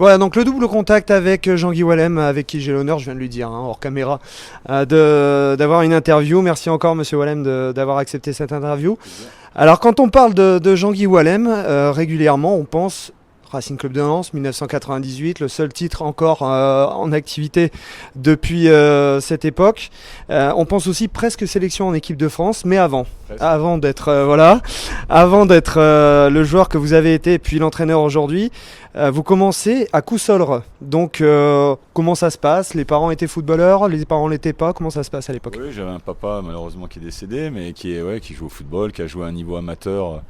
Voilà, donc le double contact avec Jean-Guy Wallem, avec qui j'ai l'honneur, je viens de lui dire, hors caméra, d'avoir une interview. Merci encore, monsieur Wallem, d'avoir accepté cette interview. Alors, quand on parle de Jean-Guy Wallem, régulièrement, on pense Racing Club de Lens, 1998, le seul titre encore en activité depuis cette époque. On pense aussi presque sélection en équipe de France, mais avant d'être le joueur que vous avez été, puis l'entraîneur aujourd'hui, vous commencez à Coussolre. Donc, comment ça se passe? Les parents étaient footballeurs, les parents l'étaient pas. Comment ça se passe à l'époque? Oui, j'avais un papa malheureusement qui est décédé, mais qui joue au football, qui a joué à un niveau amateur.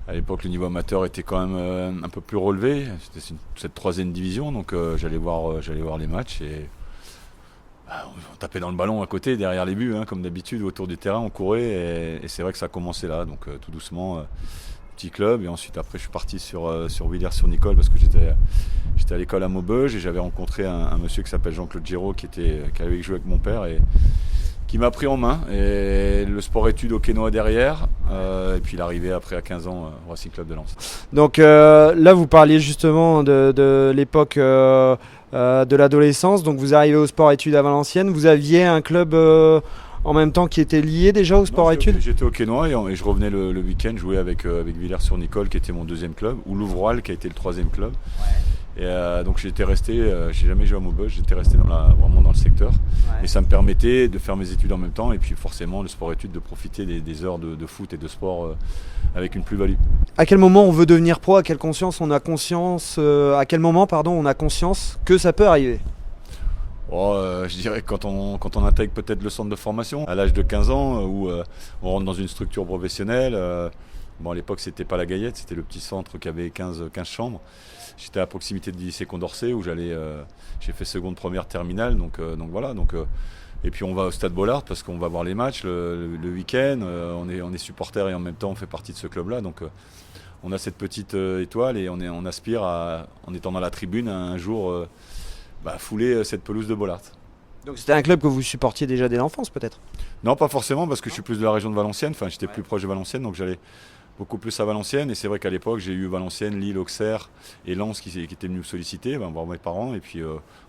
À l'époque, le niveau amateur était quand même un peu plus relevé. C'était cette 3e division, donc j'allais voir les matchs et on tapait dans le ballon à côté, derrière les buts, comme d'habitude, autour du terrain, on courait et c'est vrai que ça a commencé là, donc tout doucement, petit club. Et ensuite, après, je suis parti sur Villers-sur-Nicole parce que j'étais à l'école à Maubeuge et j'avais rencontré un monsieur qui s'appelle Jean-Claude Giraud qui avait joué avec mon père et qui m'a pris en main, et le sport-études au Quesnoy derrière, et puis l'arrivée après à 15 ans au Racing Club de Lens. Donc là vous parliez justement de l'époque de l'adolescence, donc vous arrivez au sport-études à Valenciennes, vous aviez un club en même temps qui était lié déjà au sport-études? J'étais au Quesnoy et je revenais le week-end jouer avec Villers-sur-Nicole qui était mon 2e club, ou Louvroil qui a été le 3e club. Et donc j'étais resté, j'ai jamais joué à Maubeuge, j'étais resté vraiment dans le secteur. Ouais. Et ça me permettait de faire mes études en même temps et puis forcément le sport-études de profiter des heures de foot et de sport avec une plus-value. À quel moment on veut devenir pro? À quel moment on a conscience que ça peut arriver? Je dirais quand on intègre peut-être le centre de formation à l'âge de 15 ans où on rentre dans une structure professionnelle. À l'époque c'était pas la Gaillette, c'était le petit centre qui avait 15 chambres. J'étais à proximité du lycée Condorcet où j'ai fait seconde, première, terminale, donc voilà. Et puis on va au Stade Bollaert parce qu'on va voir les matchs le week-end. On est supporter et en même temps on fait partie de ce club-là. Donc on a cette petite étoile et on aspire en étant dans la tribune un jour fouler cette pelouse de Bollaert. Donc c'était un club que vous supportiez déjà dès l'enfance peut-être? Non, pas forcément parce que je suis plus de la région de Valenciennes. Enfin, j'étais plus proche de Valenciennes, donc j'allais beaucoup plus à Valenciennes. Et c'est vrai qu'à l'époque, j'ai eu Valenciennes, Lille, Auxerre et Lens qui étaient venus me solliciter, voir mes parents. Et puis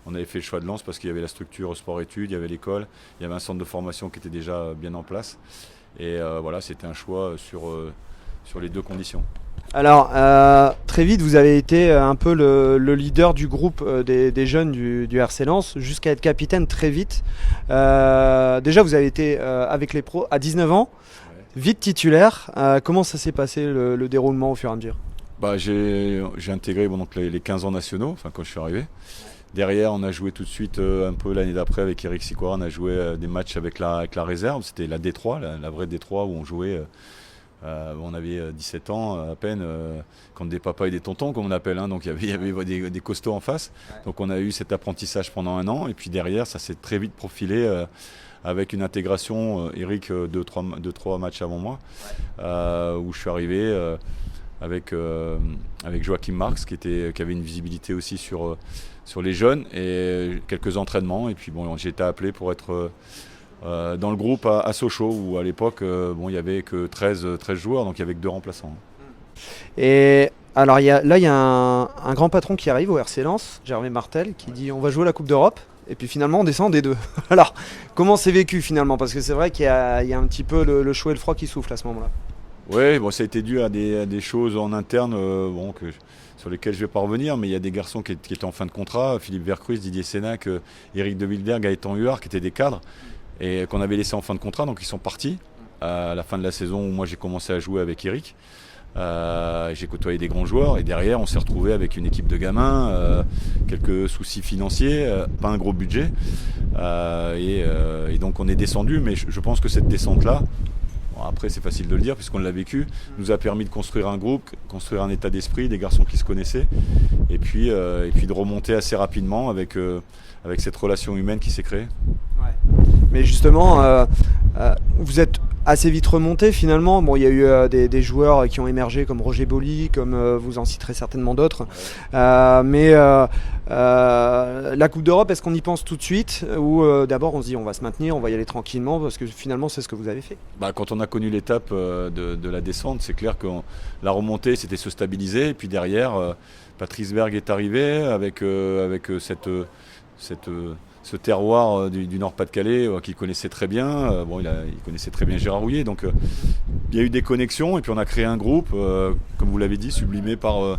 on avait fait le choix de Lens parce qu'il y avait la structure sport-études, il y avait l'école, il y avait un centre de formation qui était déjà bien en place. Et voilà, c'était un choix sur les deux conditions. Alors, très vite, vous avez été un peu le leader du groupe des jeunes du RC Lens, jusqu'à être capitaine très vite. Déjà, vous avez été avec les pros à 19 ans, vite titulaire. Comment ça s'est passé le déroulement au fur et à mesure? J'ai intégré donc, les 15 ans nationaux, quand je suis arrivé. Derrière, on a joué tout de suite, un peu l'année d'après, avec Eric Sicora, on a joué des matchs avec la réserve. C'était la D3, la vraie D3, où on jouait... on avait 17 ans à peine, contre des papas et des tontons comme on appelle, donc il y avait des costauds en face. Donc on a eu cet apprentissage pendant un an et puis derrière ça s'est très vite profilé avec une intégration, Eric 2-3 matchs avant moi, où je suis arrivé avec Joachim Marx qui avait une visibilité aussi sur les jeunes et quelques entraînements et puis j'ai été appelé pour être dans le groupe à Sochaux où à l'époque il n'y avait que 13 joueurs, donc il n'y avait que 2 remplaçants. Et alors il y a un grand patron qui arrive au RC Lens, Gervais Martel, qui dit on va jouer la Coupe d'Europe et puis finalement on descend des 2. Alors comment c'est vécu finalement? Parce que c'est vrai qu'il y a un petit peu le chaud et le froid qui souffle à ce moment-là. Oui, ça a été dû à des choses en interne sur lesquelles je ne vais pas revenir, mais il y a des garçons qui étaient en fin de contrat, Philippe Vercruis, Didier Sénac, Eric De Wilder, Gaëtan Huard, qui étaient des cadres et qu'on avait laissé en fin de contrat, donc ils sont partis à la fin de la saison où moi j'ai commencé à jouer avec Eric. J'ai côtoyé des grands joueurs et derrière on s'est retrouvé avec une équipe de gamins, quelques soucis financiers, pas un gros budget et donc on est descendu, mais je pense que cette descente-là, après c'est facile de le dire puisqu'on l'a vécu, nous a permis de construire un groupe, construire un état d'esprit, des garçons qui se connaissaient et puis de remonter assez rapidement avec cette relation humaine qui s'est créée. Ouais. Mais justement, vous êtes assez vite remonté finalement. Bon, il y a eu des joueurs qui ont émergé comme Roger Boli, comme vous en citerez certainement d'autres. Mais la Coupe d'Europe, est-ce qu'on y pense tout de suite ou d'abord on se dit on va se maintenir, on va y aller tranquillement parce que finalement c'est ce que vous avez fait? Quand on a connu l'étape de la descente, c'est clair que la remontée c'était se stabiliser et puis derrière Patrice Berg est arrivé avec ce terroir du Nord-Pas-de-Calais qu'il connaissait très bien. Il connaissait très bien Gérard Rouillet. Donc il y a eu des connexions et puis on a créé un groupe, comme vous l'avez dit, sublimé par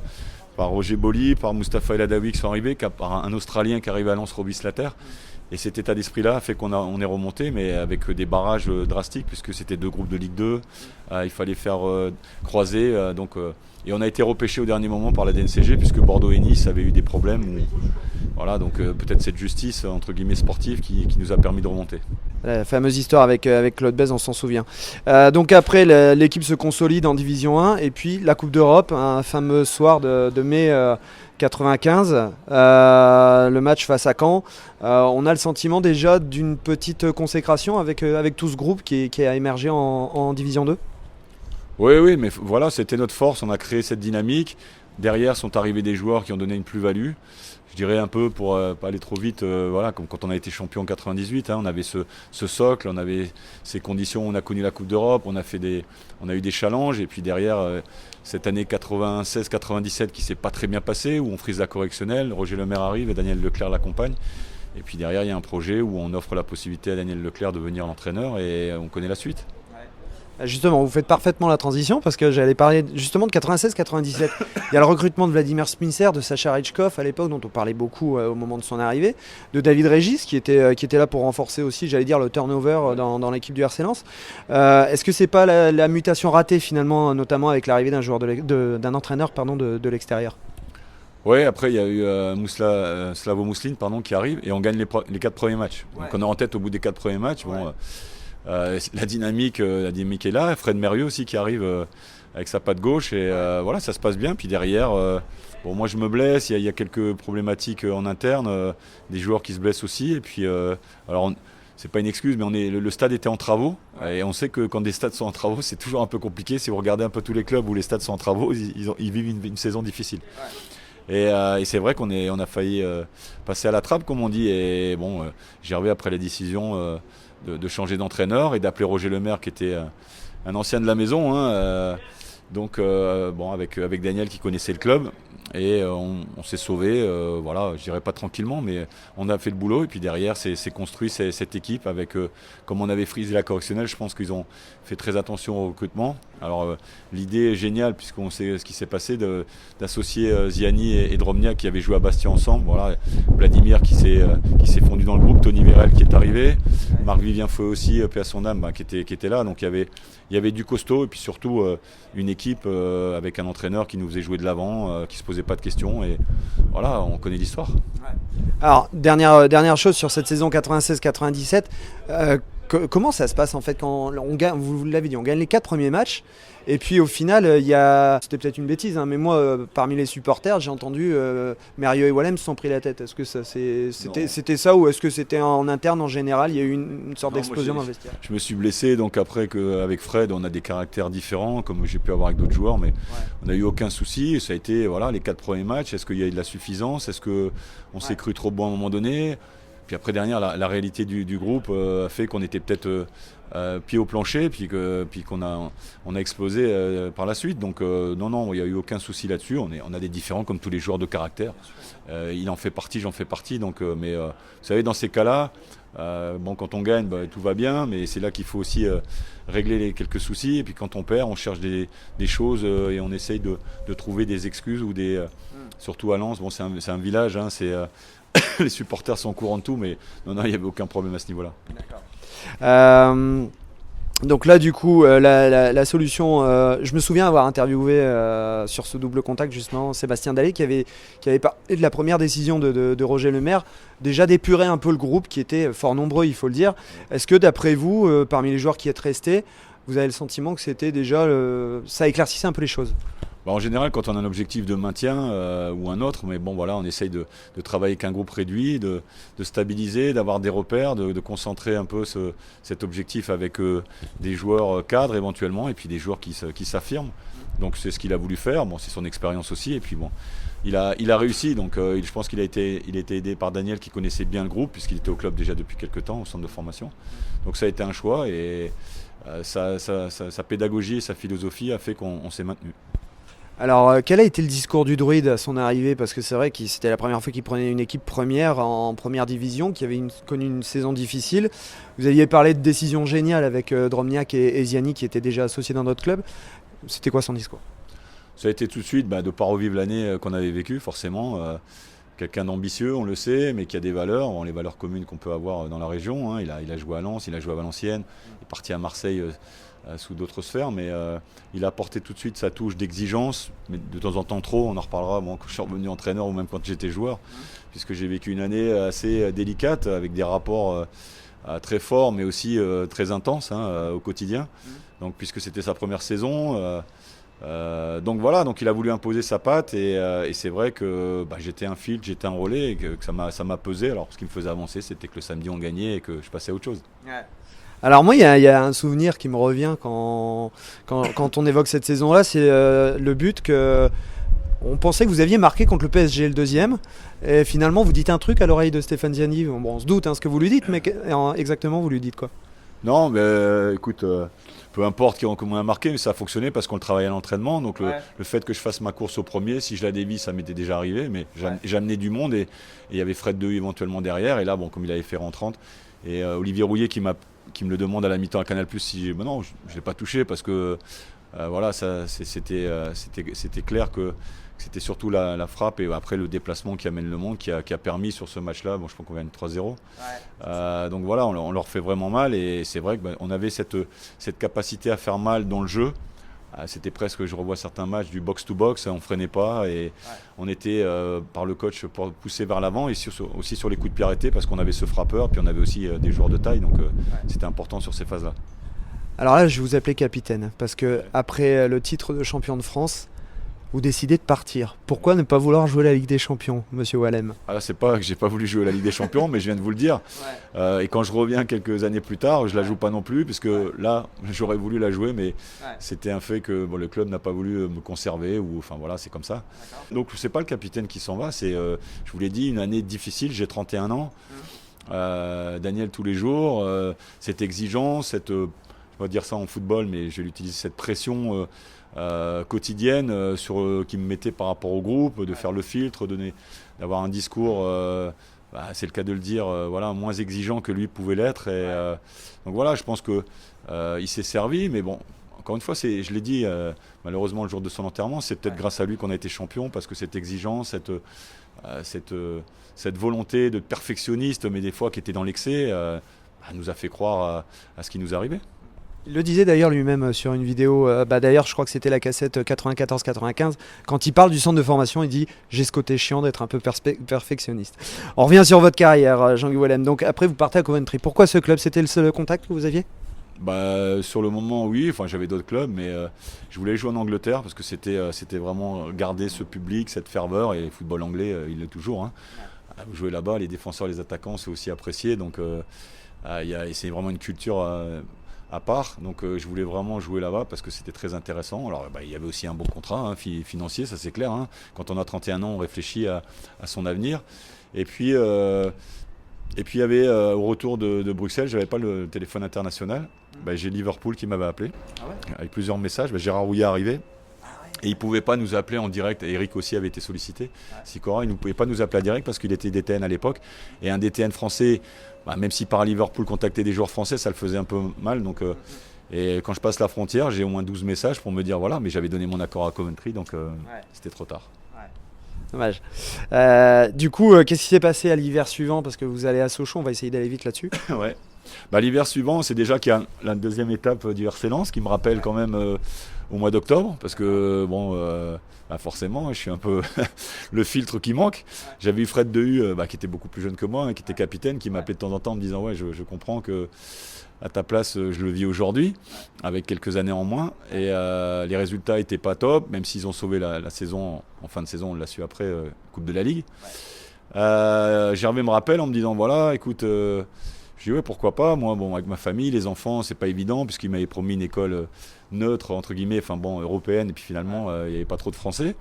Roger Boli, par Mustapha El Adaoui qui sont arrivés, par un Australien qui arrivait à Lens Robislater. Et cet état d'esprit-là a fait on est remonté, mais avec des barrages drastiques, puisque c'était 2 groupes de Ligue 2. Il fallait faire croiser. Et on a été repêché au dernier moment par la DNCG, puisque Bordeaux et Nice avaient eu des problèmes. Voilà, donc peut-être cette justice entre guillemets sportive qui nous a permis de remonter. La fameuse histoire avec Claude Bèze, on s'en souvient. Donc après, l'équipe se consolide en Division 1 et puis la Coupe d'Europe, un fameux soir de mai 95, le match face à Caen. On a le sentiment déjà d'une petite consécration avec tout ce groupe qui a émergé en Division 2. Oui, mais voilà, c'était notre force, on a créé cette dynamique. Derrière sont arrivés des joueurs qui ont donné une plus-value. Je dirais un peu, pour pas aller trop vite, comme quand on a été champion en 98, on avait ce socle, on avait ces conditions, on a connu la Coupe d'Europe, on a eu des challenges, et puis derrière, cette année 96-97 qui s'est pas très bien passée, où on frise la correctionnelle, Roger Lemaire arrive et Daniel Leclerc l'accompagne. Et puis derrière, il y a un projet où on offre la possibilité à Daniel Leclerc de devenir l'entraîneur, et on connaît la suite. Justement, vous faites parfaitement la transition parce que j'allais parler justement de 96-97. Il y a le recrutement de Vladimir Sminser, de Sacha Reichkov à l'époque, dont on parlait beaucoup au moment de son arrivée, de David Régis qui était là pour renforcer aussi, j'allais dire, le turnover dans l'équipe du RC Lens. Est-ce que c'est pas la mutation ratée finalement, notamment avec l'arrivée d'un entraîneur de l'extérieur? Oui, après il y a eu Slavo Mouslin qui arrive et on gagne les 4 premiers matchs. Ouais. Donc on est en tête au bout des 4 premiers matchs. Ouais. La dynamique est là. Fred Mérieux aussi qui arrive avec sa patte gauche et voilà, ça se passe bien. Puis derrière, moi je me blesse, il y a quelques problématiques en interne, des joueurs qui se blessent aussi. Et puis c'est pas une excuse, mais le stade était en travaux et on sait que quand des stades sont en travaux, c'est toujours un peu compliqué. Si vous regardez un peu tous les clubs où les stades sont en travaux, ils vivent une saison difficile. Et c'est vrai qu'on a failli passer à la trappe, comme on dit. Et Gervais, après la décision de changer d'entraîneur et d'appeler Roger Lemaire, qui était un ancien de la maison, avec Daniel qui connaissait le club. Et on s'est sauvé, je dirais pas tranquillement, mais on a fait le boulot. Et puis derrière, c'est construit cette équipe avec, comme on avait frisé la correctionnelle, je pense qu'ils ont fait très attention au recrutement. Alors l'idée est géniale puisqu'on sait ce qui s'est passé d'associer Ziani et Dromnia qui avaient joué à Bastia ensemble. Voilà, Vladimir qui s'est fondu dans le groupe, Tony Vérel qui est arrivé, Marc-Vivien Fouet aussi, paix à son âme, qui était là. Donc il y avait du costaud et puis surtout une équipe avec un entraîneur qui nous faisait jouer de l'avant, qui se posait pas de questions et voilà, on connaît l'histoire. Alors dernière chose sur cette saison 96-97, comment ça se passe en fait quand on gagne, vous l'avez dit, on gagne les 4 premiers matchs et puis au final c'était peut-être une bêtise, mais moi parmi les supporters j'ai entendu Mérieux et Wallem se sont pris la tête. Est-ce que c'était ça ou est-ce que c'était en interne en général, il y a eu une sorte d'explosion dans le vestiaire? Je me suis blessé, donc après qu'avec Fred on a des caractères différents comme j'ai pu avoir avec d'autres joueurs, mais on n'a eu aucun souci. Ça a été les 4 premiers matchs. Est-ce qu'il y a eu de la suffisance? Est-ce qu'on s'est cru trop bon à un moment donné? Puis après derrière la réalité du groupe a fait qu'on était peut-être pied au plancher puis qu'on a explosé par la suite. Donc non, il n'y a eu aucun souci là-dessus. On a des différends comme tous les joueurs de caractère. Il en fait partie, j'en fais partie. Donc, mais vous savez, dans ces cas-là, quand on gagne, tout va bien, mais c'est là qu'il faut aussi régler les quelques soucis. Et puis quand on perd, on cherche des choses et on essaye de trouver des excuses ou surtout à Lens, c'est un village, les supporters sont au courant de tout, mais non, il n'y avait aucun problème à ce niveau-là. D'accord. Donc là, du coup, la solution, je me souviens avoir interviewé sur ce double contact justement Sébastien Dallet qui avait parlé de la première décision de Roger Lemaire, déjà d'épurer un peu le groupe qui était fort nombreux, il faut le dire. Est-ce que d'après vous, parmi les joueurs qui êtes restés, vous avez le sentiment que c'était déjà ça éclaircissait un peu les choses? En général, quand on a un objectif de maintien ou un autre, mais bon voilà, on essaye de travailler avec un groupe réduit, de stabiliser, d'avoir des repères, de concentrer un peu cet objectif avec des joueurs cadres éventuellement, et puis des joueurs qui s'affirment. Donc c'est ce qu'il a voulu faire, bon, c'est son expérience aussi, et puis bon, il a réussi, donc je pense qu'il a été aidé par Daniel qui connaissait bien le groupe, puisqu'il était au club déjà depuis quelques temps, au centre de formation. Donc ça a été un choix, et sa pédagogie et sa philosophie a fait qu'on s'est maintenu. Alors, quel a été le discours du Druide à son arrivée? Parce que c'est vrai que c'était la première fois qu'il prenait une équipe première en première division, qui avait connu une saison difficile. Vous aviez parlé de décision géniale avec Dromniak et Ziani, qui étaient déjà associés dans notre club. C'était quoi son discours? Ça a été tout de suite de ne pas revivre l'année qu'on avait vécue, forcément. Quelqu'un d'ambitieux, on le sait, mais qui a des valeurs, les valeurs communes qu'on peut avoir dans la région. Hein. Il a joué à Lens, il a joué à Valenciennes, il est parti à Marseille sous d'autres sphères, mais il a apporté tout de suite sa touche d'exigence, mais de temps en temps trop, on en reparlera moi, quand je suis revenu entraîneur ou même quand j'étais joueur, puisque j'ai vécu une année assez délicate, avec des rapports très forts, mais aussi très intenses au quotidien. Donc, puisque c'était sa première saison, donc voilà, donc il a voulu imposer sa patte, et c'est vrai que j'étais un filtre, j'étais un relais, et que ça m'a pesé. Alors ce qui me faisait avancer, c'était que le samedi on gagnait et que je passais à autre chose. Ouais. Alors moi, il y a un souvenir qui me revient quand on évoque cette saison-là, c'est le but que on pensait que vous aviez marqué contre le PSG, le deuxième, et finalement vous dites un truc à l'oreille de Stéphane Ziani. Bon, on se doute ce que vous lui dites, mais exactement vous lui dites quoi? Non, mais écoute, peu importe comment on a marqué, mais ça a fonctionné parce qu'on le travaillait à l'entraînement. Donc le fait que je fasse ma course au premier, si je la dévie, ça m'était déjà arrivé, mais j'amenais du monde, et il y avait Fred Dehue éventuellement derrière, et là, bon, comme il avait fait rentrante, et Olivier Rouillet qui me le demande à la mi-temps à Canal+, si non, je ne l'ai pas touché parce que voilà, c'était clair que c'était surtout la frappe, et après le déplacement qui amène le monde qui a permis sur ce match-là, bon, je pense qu'on gagne 3-0. Donc voilà, on leur fait vraiment mal, et c'est vrai qu'on avait cette capacité à faire mal dans le jeu. C'était presque, je revois certains matchs du box-to-box, on freinait pas, et on était par le coach poussé vers l'avant, et aussi sur les coups de pied arrêtés, parce qu'on avait ce frappeur, puis on avait aussi des joueurs de taille, donc c'était important sur ces phases-là. Alors là, je vais vous appeler capitaine, parce que après le titre de champion de France, vous décidez de partir. Pourquoi ne pas vouloir jouer la Ligue des Champions, monsieur Wallem? C'est pas que j'ai pas voulu jouer la Ligue des Champions, mais je viens de vous le dire. Et quand je reviens quelques années plus tard, je la joue pas non plus, puisque là, j'aurais voulu la jouer, mais c'était un fait que le club n'a pas voulu me conserver, ou enfin voilà, c'est comme ça. Donc c'est pas le capitaine qui s'en va, c'est, je vous l'ai dit, une année difficile. J'ai 31 ans. Daniel tous les jours, cette exigence, je vais dire ça en football, mais je vais l'utiliser, cette pression quotidienne qui me mettait par rapport au groupe, de faire le filtre, d'avoir un discours, c'est le cas de le dire, moins exigeant que lui pouvait l'être. Donc voilà, je pense qu'il s'est servi, mais bon, encore une fois, je l'ai dit, malheureusement le jour de son enterrement, c'est peut-être grâce à lui qu'on a été champion, parce que cette exigence, cette volonté de perfectionniste, mais des fois qui était dans l'excès, nous a fait croire à ce qui nous arrivait. Il le disait d'ailleurs lui-même sur une vidéo, d'ailleurs je crois que c'était la cassette 94-95, quand il parle du centre de formation, il dit « j'ai ce côté chiant d'être un peu perfectionniste ». On revient sur votre carrière, Jean-Guy Wallem. Donc après vous partez à Coventry. Pourquoi ce club? C'était le seul contact que vous aviez? Sur le moment, oui. Enfin, j'avais d'autres clubs, mais je voulais jouer en Angleterre parce que c'était vraiment garder ce public, cette ferveur, et le football anglais, il l'est toujours. Hein. Vous jouez là-bas, les défenseurs, les attaquants, c'est aussi apprécié. Donc c'est vraiment une culture à part, donc je voulais vraiment jouer là-bas parce que c'était très intéressant. Alors il y avait aussi un bon contrat financier, ça c'est clair. Quand on a 31 ans, on réfléchit à son avenir. Et puis il y avait au retour de Bruxelles, j'avais pas le téléphone international. J'ai Liverpool qui m'avait appelé avec plusieurs messages. Gérard Rouillet arrivait. Et il ne pouvait pas nous appeler en direct. Et Eric aussi avait été sollicité. Sicora, il ne pouvait pas nous appeler en direct parce qu'il était DTN à l'époque. Et un DTN français, même si par Liverpool contactait des joueurs français, ça le faisait un peu mal. Donc, et quand je passe la frontière, j'ai au moins 12 messages pour me dire voilà, mais j'avais donné mon accord à Coventry, donc c'était trop tard. Dommage. Du coup, qu'est-ce qui s'est passé à l'hiver suivant? Parce que vous allez à Sochaux, on va essayer d'aller vite là-dessus. L'hiver suivant, c'est déjà qu'il y a la deuxième étape du RC Lens qui me rappelle quand même au mois d'octobre, parce que bon, forcément, je suis un peu le filtre qui manque. J'avais eu Fred Dehu, qui était beaucoup plus jeune que moi, qui était capitaine, qui m'appelait de temps en temps en me disant ouais, je comprends que à ta place, je le vis aujourd'hui, avec quelques années en moins. Et les résultats n'étaient pas top, même s'ils ont sauvé la saison en fin de saison, on l'a su après, Coupe de la Ligue. Gervais me rappelle en me disant voilà, écoute, je dis ouais, pourquoi pas. Moi, bon, avec ma famille, les enfants, c'est pas évident, puisqu'il m'avait promis une école neutre, entre guillemets, européenne, et puis finalement, il n'y avait pas trop de français.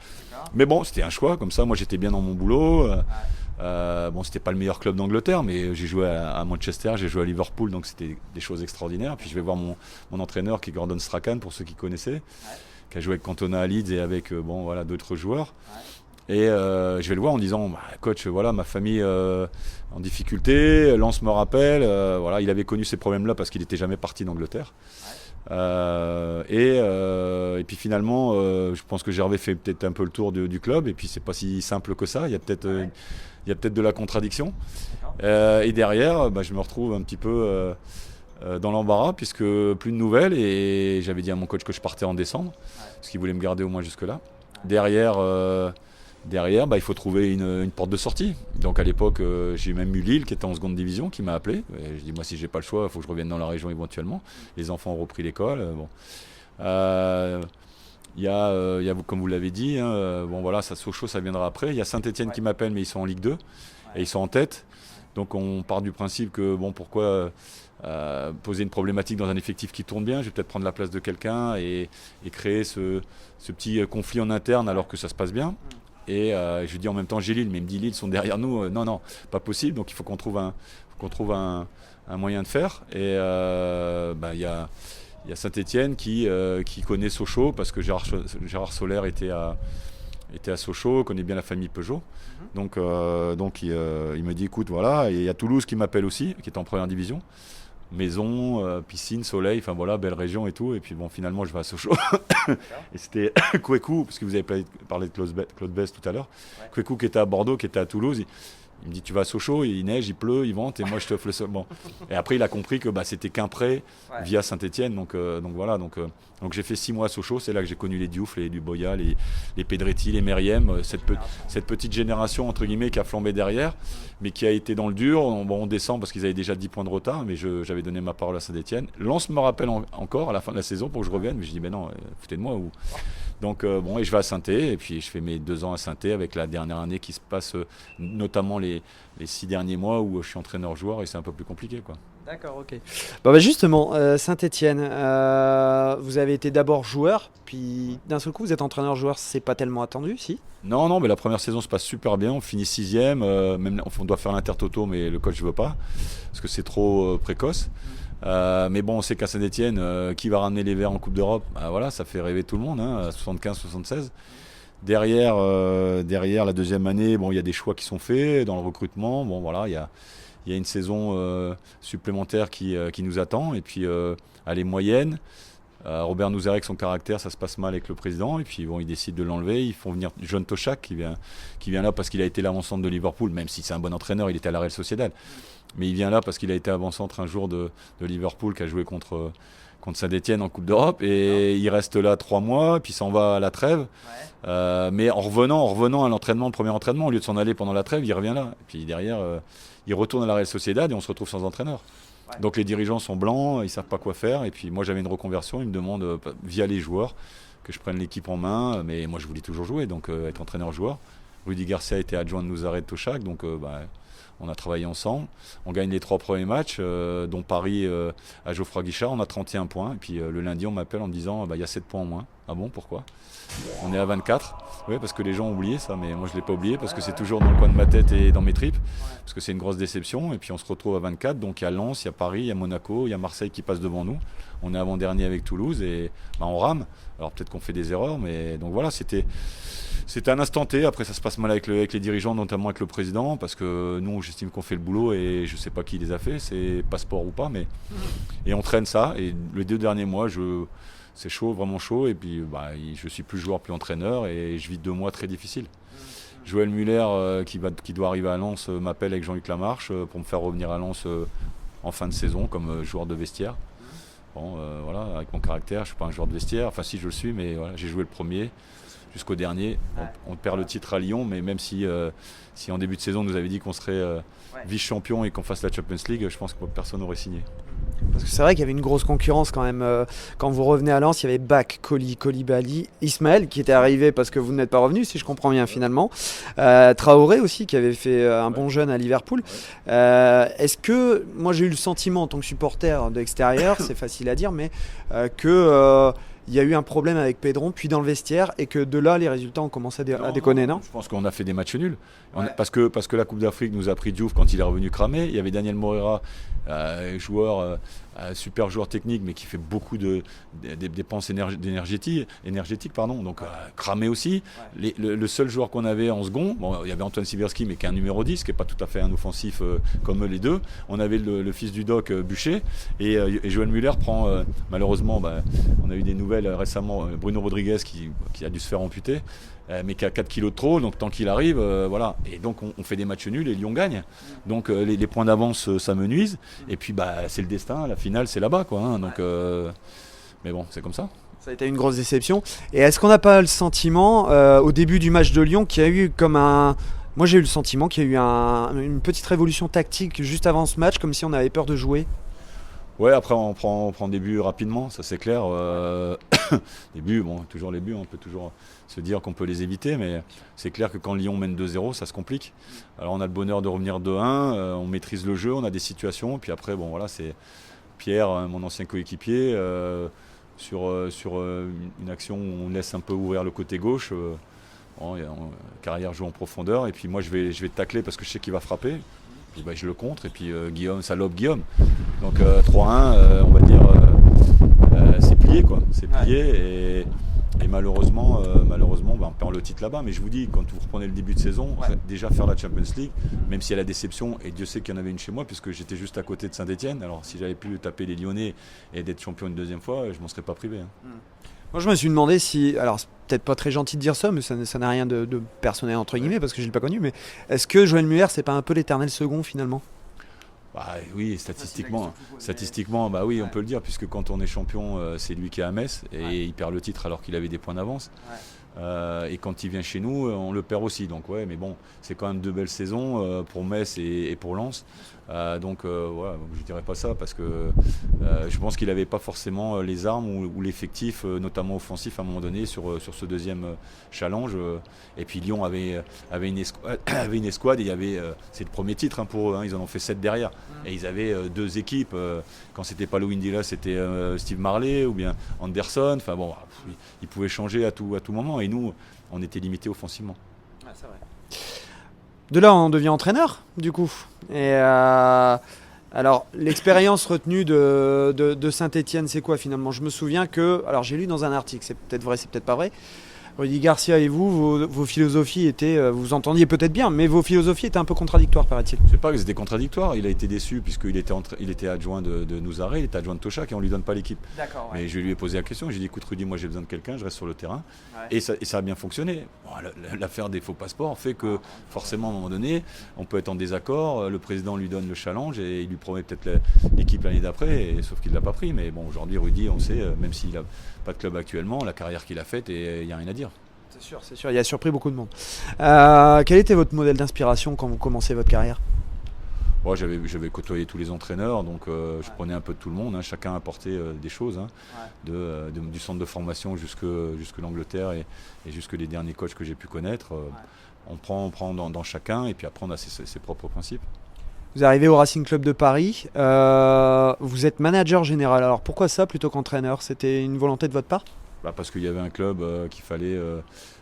Mais bon, c'était un choix, comme ça, moi j'étais bien dans mon boulot. Bon, c'était pas le meilleur club d'Angleterre, mais j'ai joué à Manchester, j'ai joué à Liverpool, donc c'était des choses extraordinaires. Puis je vais voir mon entraîneur qui est Gordon Strachan, pour ceux qui connaissaient, qui a joué avec Cantona à Leeds et avec d'autres joueurs. Et je vais le voir en disant coach, voilà, ma famille en difficulté, Lens me rappelle, voilà, il avait connu ces problèmes-là parce qu'il n'était jamais parti d'Angleterre. Et puis finalement, je pense que Gervais fait peut-être un peu le tour du club, et puis c'est pas si simple que ça. Il y a peut-être de la contradiction. Et derrière, je me retrouve un petit peu dans l'embarras, puisque plus de nouvelles, et j'avais dit à mon coach que je partais en décembre, parce qu'il voulait me garder au moins jusque-là. Derrière, il faut trouver une porte de sortie. Donc à l'époque, j'ai même eu Lille qui était en seconde division qui m'a appelé. Et je dis moi, si j'ai pas le choix, il faut que je revienne dans la région éventuellement. Les enfants ont repris l'école. Il y a, comme vous l'avez dit, ça Sochaux, ça viendra après. Il y a Saint-Etienne qui m'appelle, mais ils sont en Ligue 2 et ils sont en tête. Donc on part du principe que pourquoi poser une problématique dans un effectif qui tourne bien, je vais peut-être prendre la place de quelqu'un et créer ce petit conflit en interne alors que ça se passe bien. Et je lui dis en même temps j'ai Lille, mais il me dit Lille sont derrière nous, non, pas possible, donc il faut qu'on trouve un moyen de faire. Et il y a Saint-Etienne qui connaît Sochaux, parce que Gérard Soler était à Sochaux, connaît bien la famille Peugeot. Donc il me dit écoute, voilà, et il y a Toulouse qui m'appelle aussi, qui est en première division. Maison, piscine, soleil, belle région et tout. Et puis finalement je vais à Sochaux. Et c'était Kweku, parce que vous avez parlé de Claude Bess tout à l'heure. Kweku qui était à Bordeaux, qui était à Toulouse. Il me dit tu vas à Sochaux, il neige, il pleut, il vente, et moi je t'offre le sol. Bon. Et après il a compris que c'était qu'un prêt via Saint-Etienne. Donc voilà. Donc j'ai fait 6 mois à Sochaux. C'est là que j'ai connu les Diouf, les Duboya, les Pedretti, les Meriem, cette petite génération entre guillemets qui a flambé derrière, mais qui a été dans le dur. On descend parce qu'ils avaient déjà 10 points de retard, mais j'avais donné ma parole à Saint-Etienne. Lens me rappelle encore à la fin de la saison pour que je revienne, mais je dis mais non, foutez de moi. Donc et je vais à Saint-Étienne, et puis je fais mes 2 ans à Saint-Étienne avec la dernière année qui se passe, notamment les 6 derniers mois où je suis entraîneur-joueur, et c'est un peu plus compliqué, quoi. D'accord, ok. Justement, Saint-Etienne, vous avez été d'abord joueur, puis d'un seul coup vous êtes entraîneur-joueur, c'est pas tellement attendu, si ? Non, mais la première saison se passe super bien, on finit 6e, même on doit faire l'intertoto, mais le coach ne veut pas, parce que c'est trop précoce. Mais bon, on sait qu'à Saint-Etienne, qui va ramener les Verts en Coupe d'Europe, voilà, ça fait rêver tout le monde, à 75-76. Derrière, la deuxième année, il y a des choix qui sont faits dans le recrutement. Il y a une saison supplémentaire qui nous attend, et puis elle est moyenne. Robert Nouzet, avec son caractère, ça se passe mal avec le président, et puis ils décident de l'enlever. Ils font venir John Toshak qui vient là parce qu'il a été l'avant-centre de Liverpool, même si c'est un bon entraîneur, il était à la Real Sociedad. Mais il vient là parce qu'il a été avant-centre un jour de Liverpool, qui a joué contre Saint-Etienne en Coupe d'Europe, et il reste là 3 mois, puis s'en va à la trêve. Mais en revenant à l'entraînement, le premier entraînement, au lieu de s'en aller pendant la trêve, il revient là. Et puis derrière, il retourne à la Real Sociedad et on se retrouve sans entraîneur. Donc les dirigeants sont blancs, ils ne savent pas quoi faire. Et puis moi j'avais une reconversion, ils me demandent via les joueurs que je prenne l'équipe en main. Mais moi je voulais toujours jouer, donc être entraîneur-joueur. Rudy Garcia était adjoint de Nouzaré de Toshak, donc on a travaillé ensemble. On gagne les 3 premiers matchs, dont Paris à Geoffroy Guichard. On a 31 points. Et puis le lundi on m'appelle en me disant il y a 7 points en moins. Ah bon, pourquoi ? On est à 24. Oui, parce que les gens ont oublié ça, mais moi je ne l'ai pas oublié, parce que c'est toujours dans le coin de ma tête et dans mes tripes, parce que c'est une grosse déception. Et puis on se retrouve à 24, donc il y a Lens, il y a Paris, il y a Monaco, il y a Marseille qui passe devant nous. On est avant-dernier avec Toulouse, et on rame. Alors peut-être qu'on fait des erreurs, mais donc voilà, c'était un instant T. Après ça se passe mal avec les dirigeants, notamment avec le président, parce que nous j'estime qu'on fait le boulot, et je ne sais pas qui les a fait, c'est passeport ou pas, mais et on traîne ça. Et les 2 derniers mois, c'est chaud, vraiment chaud, et puis je suis plus joueur, plus entraîneur, et je vis 2 mois très difficiles. Joël Muller, qui doit arriver à Lens, m'appelle avec Jean-Luc Lamarche pour me faire revenir à Lens en fin de saison comme joueur de vestiaire. Bon, voilà, avec mon caractère, je ne suis pas un joueur de vestiaire. Enfin, si je le suis, mais voilà, j'ai joué le premier jusqu'au dernier. On perd le titre à Lyon, mais même si en début de saison, on nous avait dit qu'on serait vice-champion et qu'on fasse la Champions League, je pense que personne n'aurait signé. Parce que c'est vrai qu'il y avait une grosse concurrence quand même. Quand vous revenez à Lens, il y avait Bak, Koulibaly, Ismaël qui était arrivé parce que vous n'êtes pas revenu, si je comprends bien finalement. Traoré aussi qui avait fait un bon jeune à Liverpool. Est-ce que, moi j'ai eu le sentiment en tant que supporter de l'extérieur, c'est facile à dire, mais que il y a eu un problème avec Pedron, puis dans le vestiaire, et que de là les résultats ont commencé à déconner, non? Je pense qu'on a fait des matchs nuls. Parce que la Coupe d'Afrique nous a pris Diouf quand il est revenu cramé. Il y avait Daniel Moreira, super joueur technique, mais qui fait beaucoup de dépenses énergétiques, donc cramé aussi. Le seul joueur qu'on avait en second, bon, il y avait Antoine Sibierski, mais qui est un numéro 10, qui n'est pas tout à fait un offensif comme eux les deux. On avait le fils du Doc, Bûcher, et Joël Muller prend, malheureusement, on a eu des nouvelles récemment, Bruno Rodriguez qui a dû se faire amputer. Mais qui a 4 kilos de trop, donc tant qu'il arrive, voilà. Et donc on fait des matchs nuls et Lyon gagne. Donc les points d'avance, ça me nuise. Et puis c'est le destin, la finale c'est là-bas, quoi. Hein. Donc, mais bon, c'est comme ça. Ça a été une grosse déception. Et est-ce qu'on n'a pas le sentiment, au début du match de Lyon, qu'il y a eu comme un... Moi j'ai eu le sentiment qu'il y a eu une petite révolution tactique juste avant ce match, comme si on avait peur de jouer? Ouais, après on prend des buts rapidement, ça c'est clair. Les buts, bon, toujours les buts, on peut toujours se dire qu'on peut les éviter, mais c'est clair que quand Lyon mène 2-0, ça se complique. Alors on a le bonheur de revenir 2-1, on maîtrise le jeu, on a des situations, puis après, bon voilà, c'est Pierre, mon ancien coéquipier, sur une action où on laisse un peu ouvrir le côté gauche. Carrière joue en profondeur, et puis moi je vais tacler parce que je sais qu'il va frapper. Et je le contre, et puis Guillaume, ça lobe Guillaume. Donc 3-1, on va dire, c'est plié, quoi. C'est plié, et malheureusement, on perd le titre là-bas. Mais je vous dis, quand vous reprenez le début de saison, déjà faire la Champions League, même s'il y a la déception, et Dieu sait qu'il y en avait une chez moi, puisque j'étais juste à côté de Saint-Etienne. Alors si j'avais pu taper les Lyonnais et d'être champion une deuxième fois, je m'en serais pas privé. Hein. Moi je me suis demandé si, alors c'est peut-être pas très gentil de dire ça, mais ça n'a rien de personnel entre guillemets parce que je l'ai pas connu, mais est-ce que Joël Muller c'est pas un peu l'éternel second finalement? Oui, statistiquement, oui, on peut le dire, puisque quand on est champion, c'est lui qui est à Metz, et il perd le titre alors qu'il avait des points d'avance. Et quand il vient chez nous, on le perd aussi. Donc mais bon, c'est quand même 2 belles saisons pour Metz et pour Lens. Donc je dirais pas ça parce que je pense qu'il n'avait pas forcément les armes ou l'effectif, notamment offensif à un moment donné sur ce deuxième challenge. Et puis Lyon avait une escouade et il y avait, c'est le premier titre pour eux, hein, ils en ont fait 7 derrière. Et ils avaient 2 équipes. Quand c'était pas Louis-Ndila, c'était Steve Marley ou bien Anderson. Enfin bon, ils pouvaient changer à tout moment. Et nous, on était limités offensivement. C'est vrai. De là, on devient entraîneur, du coup. Et alors, l'expérience retenue de Saint-Etienne, c'est quoi finalement? Je me souviens que, alors j'ai lu dans un article, c'est peut-être vrai, c'est peut-être pas vrai. Rudy Garcia et vous, vos philosophies étaient, vous entendiez peut-être bien, mais vos philosophies étaient un peu contradictoires, paraît-il. Je sais pas que c'était contradictoire. Il a été déçu puisqu'il était adjoint de Nouzaré, il était adjoint de Tochak et on lui donne pas l'équipe. D'accord. Mais je lui ai posé la question. J'ai dit, écoute Rudy, moi j'ai besoin de quelqu'un, je reste sur le terrain. Et ça a bien fonctionné. Bon, l'affaire des faux passeports fait que forcément à un moment donné, on peut être en désaccord. Le président lui donne le challenge et il lui promet peut-être l'équipe l'année d'après, sauf qu'il l'a pas pris. Mais bon, aujourd'hui Rudy, on sait, même s'il a pas de club actuellement, la carrière qu'il a faite, et il n'y a rien à dire. C'est sûr, il a surpris beaucoup de monde. Quel était votre modèle d'inspiration quand vous commencez votre carrière? Moi, j'avais côtoyé tous les entraîneurs, donc je prenais un peu de tout le monde. Hein. Chacun apportait des choses, hein, du centre de formation jusque l'Angleterre et jusque les derniers coachs que j'ai pu connaître. On prend dans chacun, et puis après on a ses propres principes. Vous arrivez au Racing Club de Paris, vous êtes manager général. Alors pourquoi ça plutôt qu'entraîneur? C'était une volonté de votre part? Parce qu'il y avait un club qu'il fallait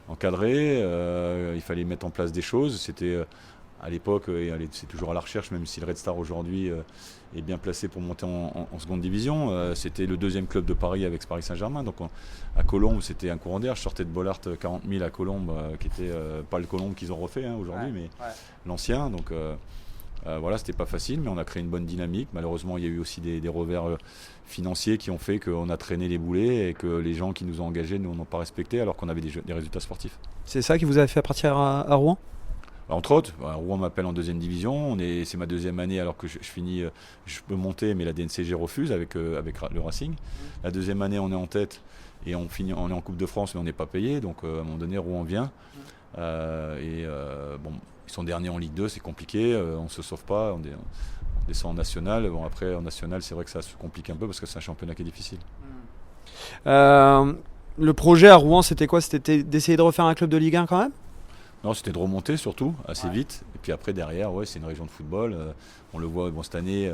encadrer, il fallait mettre en place des choses. C'était à l'époque, et c'est toujours à la recherche, même si le Red Star aujourd'hui est bien placé pour monter en seconde division. C'était le 2e club de Paris avec Paris Saint-Germain. Donc à Colombes, c'était un courant d'air. Je sortais de Bollard 40 000 à Colombes, qui n'était pas le Colombes qu'ils ont refait aujourd'hui, mais l'ancien. Donc voilà, c'était pas facile, mais on a créé une bonne dynamique. Malheureusement, il y a eu aussi des revers financiers qui ont fait qu'on a traîné les boulets et que les gens qui nous ont engagés nous n'ont pas respecté alors qu'on avait des résultats sportifs. C'est ça qui vous a fait partir à Rouen? Entre autres, Rouen m'appelle en deuxième division. C'est ma deuxième année alors que je finis, je peux monter, mais la DNCG refuse avec le Racing. La deuxième année, on est en tête et on est en Coupe de France, mais on n'est pas payé. Donc à un moment donné, Rouen vient. Bon, ils sont derniers en Ligue 2, c'est compliqué. On ne se sauve pas. On descend en national. Bon, après, en national, c'est vrai que ça se complique un peu parce que c'est un championnat qui est difficile. Le projet à Rouen, c'était quoi? C'était d'essayer de refaire un club de Ligue 1 quand même? Non, c'était de remonter surtout, assez vite. Et puis après, derrière, c'est une région de football. On le voit cette année,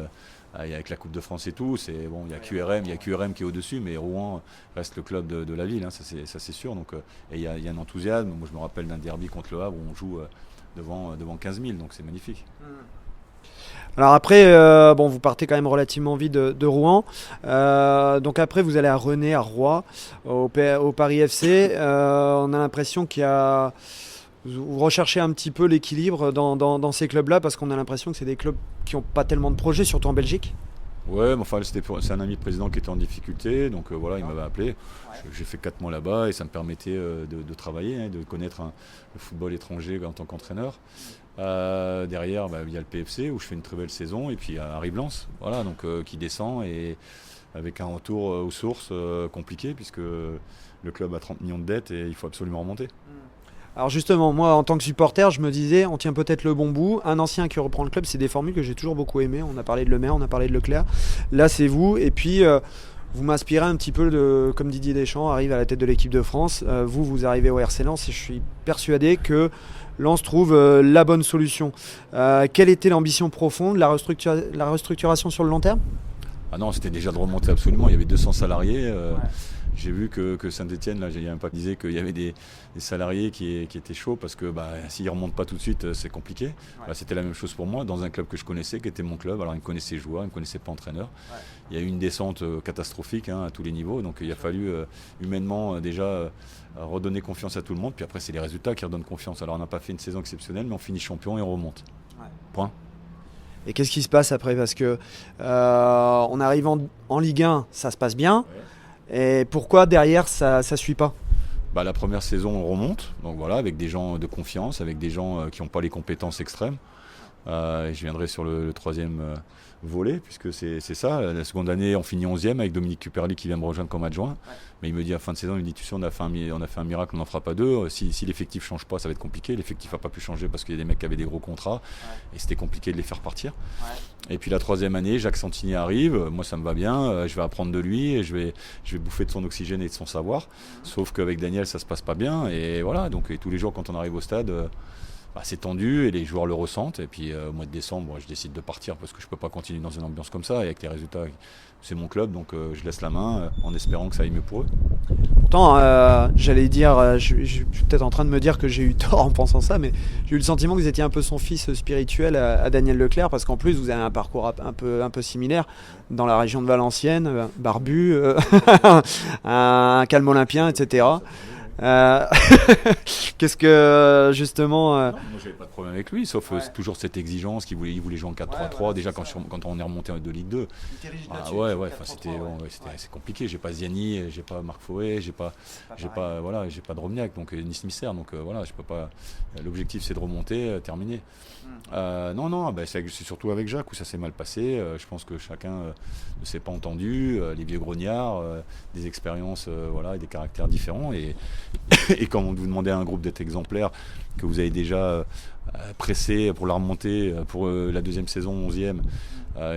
avec la Coupe de France et tout. Il y a QRM qui est au-dessus, mais Rouen reste le club de la ville, hein, ça c'est sûr. Donc, et il y a un enthousiasme. Moi, je me rappelle d'un derby contre le Havre où on joue devant 15 000, donc c'est magnifique. Alors après, vous partez quand même relativement vite de Rouen. Donc après, vous allez à René, à Roy, au Paris FC. On a l'impression vous recherchez un petit peu l'équilibre dans ces clubs-là, parce qu'on a l'impression que c'est des clubs qui n'ont pas tellement de projets, surtout en Belgique. Ouais, mais enfin, c'est un ami président qui était en difficulté, donc il m'avait appelé. J'ai fait 4 mois là-bas et ça me permettait de travailler, de connaître le football étranger en tant qu'entraîneur. Derrière, il y a le PFC où je fais une très belle saison, et puis Harry-Blanche, qui descend, et avec un retour aux sources compliqué, puisque le club a 30 millions de dettes et il faut absolument remonter. Alors justement, moi en tant que supporter, je me disais, on tient peut-être le bon bout. Un ancien qui reprend le club, c'est des formules que j'ai toujours beaucoup aimées. On a parlé de Lemaire, on a parlé de Leclerc. Là, c'est vous. Et puis, vous m'inspirez un petit peu comme Didier Deschamps arrive à la tête de l'équipe de France. Vous arrivez au RC Lens, et je suis persuadé que Lens trouve la bonne solution. Quelle était l'ambition profonde, la restructuration sur le long terme? Ah non, c'était déjà de remonter absolument. Il y avait 200 salariés. J'ai vu que Saint-Etienne, là, j'ai un peu disait qu'il y avait des salariés qui étaient chauds, parce que s'ils ne remontent pas tout de suite, c'est compliqué. Ouais. C'était la même chose pour moi, dans un club que je connaissais, qui était mon club. Alors, ils me connaissaient joueurs, ils ne me connaissaient pas entraîneur. Ouais. Il y a eu une descente catastrophique, à tous les niveaux. Donc, il a fallu humainement déjà redonner confiance à tout le monde. Puis après, c'est les résultats qui redonnent confiance. Alors, on n'a pas fait une saison exceptionnelle, mais on finit champion et on remonte. Ouais. Point. Et qu'est-ce qui se passe après? Parce que on arrive en Ligue 1, ça se passe bien. Ouais. Et pourquoi derrière ça ne suit pas? La première saison, on remonte, donc voilà, avec des gens de confiance, avec des gens qui n'ont pas les compétences extrêmes. Je viendrai sur le troisième volet, puisque c'est ça. La seconde année, on finit 11e avec Dominique Cuperly qui vient me rejoindre comme adjoint. Ouais. Mais il me dit à la fin de saison, il me dit, tu sais, on a fait un miracle, on n'en fera pas deux. Si l'effectif ne change pas, ça va être compliqué. L'effectif n'a pas pu changer parce qu'il y a des mecs qui avaient des gros contrats. Ouais. Et c'était compliqué de les faire partir. Ouais. Et puis la troisième année, Jacques Santini arrive. Moi, ça me va bien. Je vais apprendre de lui et je vais bouffer de son oxygène et de son savoir. Sauf qu'avec Daniel, ça ne se passe pas bien. Et voilà, donc tous les jours, quand on arrive au stade... c'est tendu et les joueurs le ressentent. Et puis au mois de décembre, je décide de partir parce que je ne peux pas continuer dans une ambiance comme ça. Et avec les résultats, c'est mon club, donc je laisse la main en espérant que ça aille mieux pour eux. Pourtant, j'allais dire, je suis peut-être en train de me dire que j'ai eu tort en pensant ça, mais j'ai eu le sentiment que vous étiez un peu son fils spirituel à Daniel Leclerc, parce qu'en plus, vous avez un parcours un peu similaire dans la région de Valenciennes, barbu, un calme olympien, etc. Qu'est-ce que justement Non, moi j'avais pas de problème avec lui, sauf toujours cette exigence qu'il voulait jouer en 4-3-3 déjà quand on est remonté de Ligue 2. C'est compliqué. J'ai pas Ziani, j'ai pas Marc Fouet, j'ai pas de Romniak, donc ni Smisser, donc je peux pas. L'objectif c'est de remonter, terminer. C'est surtout avec Jacques où ça s'est mal passé. Je pense que chacun ne s'est pas entendu, les vieux grognards, des expériences et des caractères différents. Et quand vous demandez à un groupe d'être exemplaire, que vous avez déjà pressé pour la remontée, pour la deuxième saison, 11e,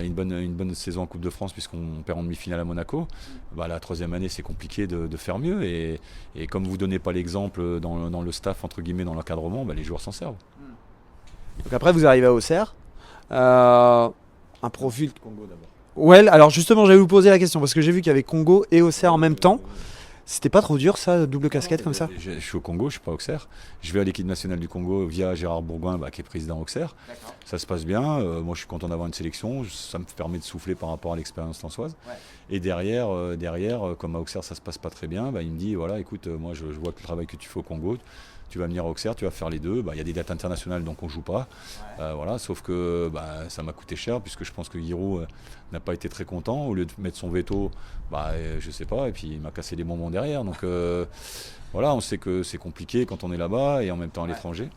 une bonne saison en Coupe de France puisqu'on perd en demi-finale à Monaco, la troisième année c'est compliqué de faire mieux. Et comme vous ne donnez pas l'exemple dans le staff, entre guillemets, dans l'encadrement, les joueurs s'en servent. Donc après vous arrivez à Auxerre, un profil de Congo d'abord. Ouais, alors justement j'allais vous poser la question parce que j'ai vu qu'il y avait Congo et Auxerre en même temps. C'était pas trop dur ça, double casquette comme ça? Je suis au Congo, je suis pas à Auxerre. Je vais à l'équipe nationale du Congo via Gérard Bourgoin, qui est président Auxerre. D'accord. Ça se passe bien. Moi je suis content d'avoir une sélection. Ça me permet de souffler par rapport à l'expérience lensoise. Ouais. Et derrière, comme à Auxerre ça se passe pas très bien, il me dit écoute, moi je vois que le travail que tu fais au Congo, tu vas venir à Auxerre, tu vas faire les deux. Il y a des dates internationales donc on joue pas. Ouais. Sauf que ça m'a coûté cher puisque je pense que Giroud n'a pas été très content. Au lieu de mettre son veto, je sais pas, et puis il m'a cassé les bonbons derrière. Donc on sait que c'est compliqué quand on est là-bas et en même temps à l'étranger.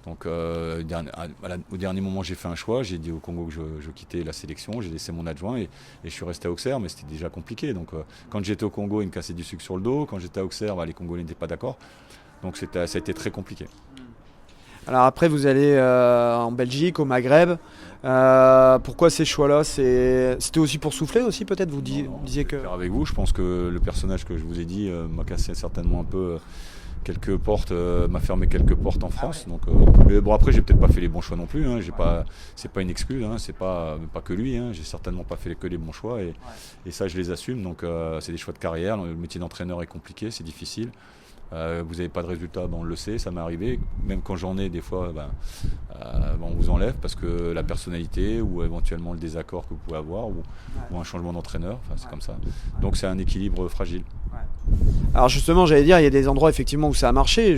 Donc au dernier moment, j'ai fait un choix. J'ai dit au Congo que je quittais la sélection. J'ai laissé mon adjoint et je suis resté à Auxerre, mais c'était déjà compliqué. Donc quand j'étais au Congo, ils me cassaient du sucre sur le dos. Quand j'étais à Auxerre, les Congolais n'étaient pas d'accord. Donc ça a été très compliqué. Alors après, vous allez en Belgique, au Maghreb. Pourquoi ces choix-là? C'était aussi pour souffler aussi peut-être? Vous disiez que... Avec vous, je pense que le personnage que je vous ai dit m'a cassé certainement un peu quelques portes, m'a fermé quelques portes en France. Donc, mais bon, après, j'ai peut-être pas fait les bons choix non plus. C'est pas une excuse. C'est pas que lui. J'ai certainement pas fait que les bons choix et ça, je les assume. Donc, c'est des choix de carrière. Le métier d'entraîneur est compliqué, c'est difficile. Vous n'avez pas de résultat, on le sait, ça m'est arrivé. Même quand j'en ai, des fois, on vous enlève parce que la personnalité ou éventuellement le désaccord que vous pouvez avoir ou un changement d'entraîneur, c'est comme ça. Donc c'est un équilibre fragile. Alors justement, j'allais dire, il y a des endroits effectivement où ça a marché.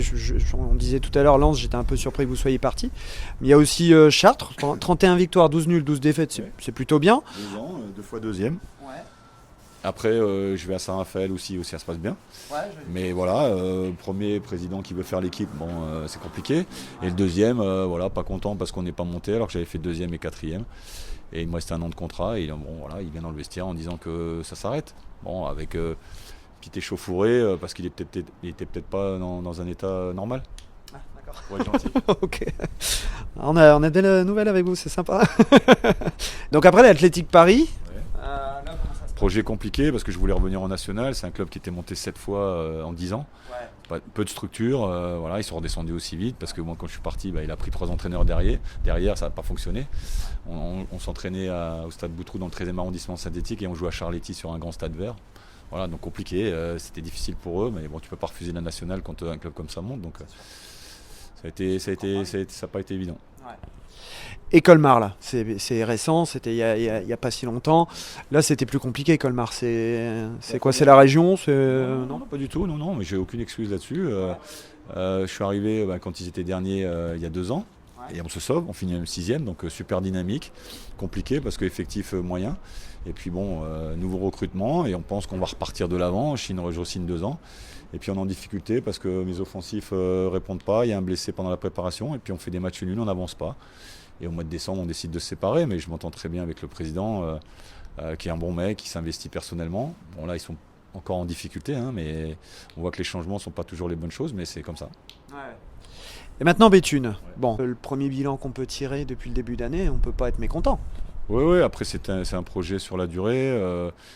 On disait tout à l'heure, Lens, j'étais un peu surpris que vous soyez parti. Mais il y a aussi Chartres, 31 victoires, 12 nuls, 12 défaites, c'est plutôt bien. 2 ans, 2 fois deuxième. Après, je vais à Saint-Raphaël aussi, ça se passe bien. Mais voilà, premier président qui veut faire l'équipe, c'est compliqué. Et le deuxième, pas content parce qu'on n'est pas monté alors que j'avais fait deuxième et quatrième. Et il me restait 1 an de contrat. Et il vient dans le vestiaire en disant que ça s'arrête. Avec petit échauffouré parce qu'il était peut-être pas dans un état normal. Ah, d'accord. Ouais, gentil. Ok. On a des nouvelles avec vous, c'est sympa. Donc après l'Athletic Paris. Projet compliqué parce que je voulais revenir en national. C'est un club qui était monté 7 fois en 10 ans. Peu de structure. Ils sont redescendus aussi vite parce que moi, quand je suis parti, il a pris 3 entraîneurs derrière. Ça n'a pas fonctionné. On s'entraînait au stade Boutroux dans le 13e arrondissement synthétique et on jouait à Charletti sur un grand stade vert. Donc compliqué. C'était difficile pour eux. Mais tu ne peux pas refuser la nationale quand un club comme ça monte. Donc ça n'a pas été évident. Et Colmar, là, c'est récent, c'était il n'y a pas si longtemps. Là, c'était plus compliqué, Colmar. C'est quoi? C'est la région? Non, pas du tout. Non, mais j'ai aucune excuse là-dessus. Je suis arrivé quand ils étaient derniers il y a 2 ans. Et on se sauve, on finit même 6e, donc super dynamique. Compliqué parce qu'effectif moyen. Et puis nouveau recrutement et on pense qu'on va repartir de l'avant. Je signe 2 ans. Et puis on est en difficulté parce que mes offensifs répondent pas. Il y a un blessé pendant la préparation et puis on fait des matchs nuls, on n'avance pas. Et au mois de décembre, on décide de se séparer, mais je m'entends très bien avec le président, qui est un bon mec, qui s'investit personnellement. Là, ils sont encore en difficulté, mais on voit que les changements ne sont pas toujours les bonnes choses, mais c'est comme ça. Et maintenant, Béthune. Le premier bilan qu'on peut tirer depuis le début d'année, on ne peut pas être mécontent. Oui, après c'est un projet sur la durée.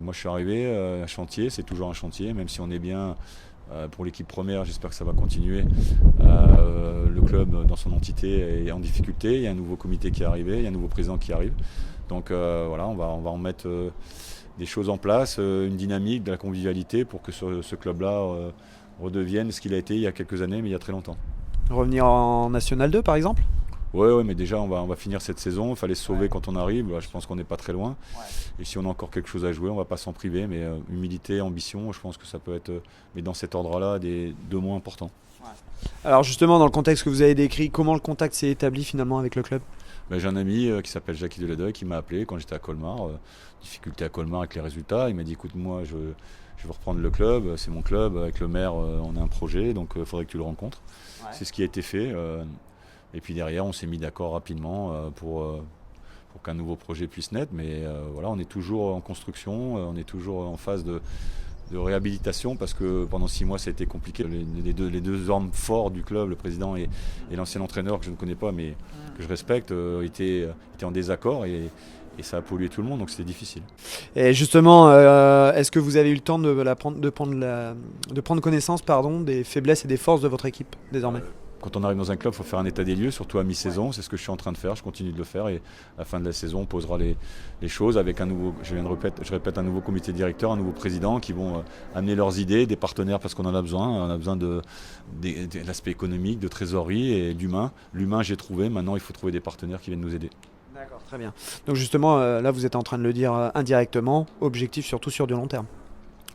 Moi, je suis arrivé, un chantier, c'est toujours un chantier, même si on est bien... pour l'équipe première, j'espère que ça va continuer. Le club dans son entité est en difficulté. Il y a un nouveau comité qui est arrivé, il y a un nouveau président qui arrive. Donc on va en mettre des choses en place, une dynamique, de la convivialité pour que ce club-là redevienne ce qu'il a été il y a quelques années, mais il y a très longtemps. Revenir en National 2 par exemple? Oui, mais déjà on va finir cette saison, il fallait se sauver quand on arrive, je pense qu'on n'est pas très loin. Et si on a encore quelque chose à jouer, on ne va pas s'en priver, mais humilité, ambition, je pense que ça peut être, mais dans cet ordre-là, des 2 mots importants. Alors justement, dans le contexte que vous avez décrit, comment le contact s'est établi finalement avec le club? J'ai un ami qui s'appelle Jackie Deledeuil qui m'a appelé quand j'étais à Colmar, difficulté à Colmar avec les résultats, il m'a dit écoute moi je veux reprendre le club, c'est mon club, avec le maire on a un projet, donc il faudrait que tu le rencontres. C'est ce qui a été fait. Et puis derrière, on s'est mis d'accord rapidement pour qu'un nouveau projet puisse naître. Mais on est toujours en construction, on est toujours en phase de réhabilitation parce que pendant 6 mois, ça a été compliqué. Les deux hommes forts du club, le président et l'ancien entraîneur que je ne connais pas mais que je respecte, étaient en désaccord et ça a pollué tout le monde, donc c'était difficile. Et justement, est-ce que vous avez eu le temps de prendre connaissance des faiblesses et des forces de votre équipe désormais? Quand on arrive dans un club, il faut faire un état des lieux, surtout à mi-saison. C'est ce que je suis en train de faire, je continue de le faire. Et à la fin de la saison, on posera les choses avec un nouveau, je répète, un nouveau comité directeur, un nouveau président qui vont amener leurs idées, des partenaires parce qu'on en a besoin. On a besoin de l'aspect économique, de trésorerie et d'humain. L'humain, j'ai trouvé. Maintenant, il faut trouver des partenaires qui viennent nous aider. D'accord, très bien. Donc justement, là, vous êtes en train de le dire indirectement, objectif surtout sur du long terme.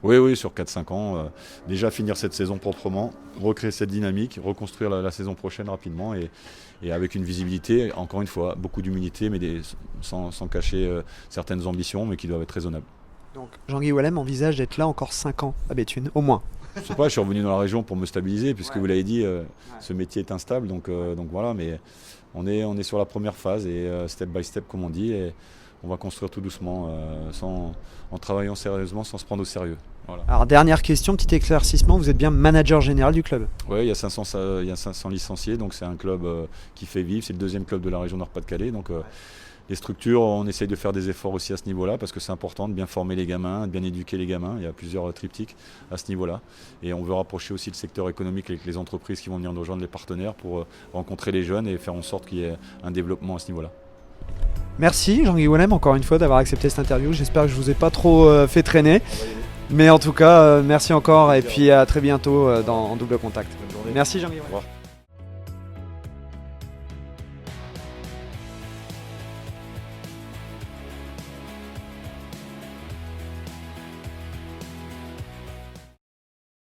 Oui, sur 4-5 ans. Déjà finir cette saison proprement, recréer cette dynamique, reconstruire la saison prochaine rapidement et avec une visibilité, encore une fois, beaucoup d'humilité, mais sans cacher certaines ambitions, mais qui doivent être raisonnables. Donc Jean-Guy Wallem envisage d'être là encore 5 ans à Béthune, au moins. Je sais pas, je suis revenu dans la région pour me stabiliser, puisque vous l'avez dit, ce métier est instable, donc voilà, mais on est sur la première phase et step by step, comme on dit, et on va construire tout doucement, en travaillant sérieusement, sans se prendre au sérieux. Voilà. Alors dernière question, petit éclaircissement, vous êtes bien manager général du club? Oui, il y a 500 licenciés, donc c'est un club qui fait vivre, c'est le deuxième club de la région Nord-Pas-de-Calais, donc les structures, on essaye de faire des efforts aussi à ce niveau-là, parce que c'est important de bien former les gamins, de bien éduquer les gamins. Il y a plusieurs triptyques à ce niveau-là. Et on veut rapprocher aussi le secteur économique avec les entreprises qui vont venir nous rejoindre, les partenaires, pour rencontrer les jeunes et faire en sorte qu'il y ait un développement à ce niveau-là. Merci Jean-Guy Wallem encore une fois d'avoir accepté cette interview. J'espère que je vous ai pas trop fait traîner. Mais en tout cas, merci encore et puis à très bientôt en double contact. Merci Jean-Guy Wallem.